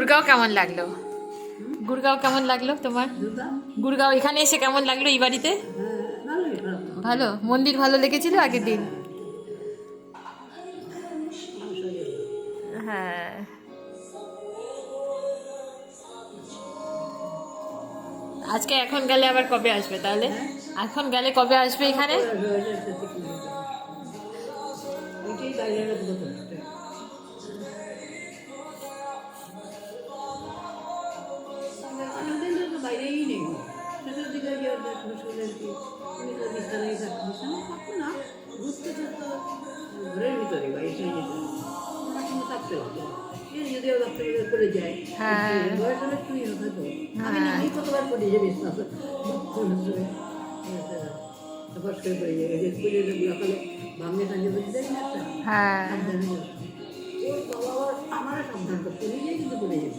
গুড়গাঁও কেমন লাগলো? গুড়গাঁও কেমন লাগলো তোমার? গুড়গাঁও এখানে এসে কেমন লাগলো এই বাড়িতে? ভালো, মন্দির ভালো লেগেছিল আগের দিন? হ্যাঁ। আজকে এখন গেলে আবার কবে আসবে তাহলে? এখন গেলে কবে আসবে এখানে? বাইরেই নেই সেটার দিকে গিয়ে শুনলেন কি উনি তো বিছানায় বিছানায় থাকতো না, ঘুরতে থাকতো ঘরের ভিতরে বা এসে যেত ওনার সঙ্গে থাকতে হতো। যদিও রাত্রে করে যায় বয়স হলে তুই হয়তো আমি কতবার পড়ি যে বিছনা ফস করে পড়ে যায় পুজো সকালে ভাঙে টাঙে বসে যাই না একটা সাবধানে ওর বাবা আবার আমারও সাবধান করতো নিজেই কিন্তু পড়ে যেত।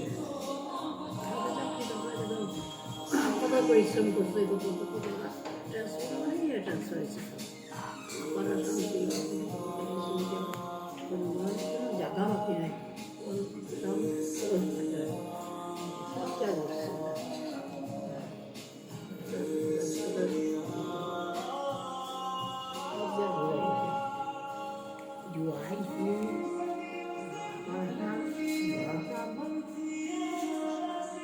কত পরিশ্রম করতে ট্রান্সফার হয়েছে জায়গা বাকি নাই।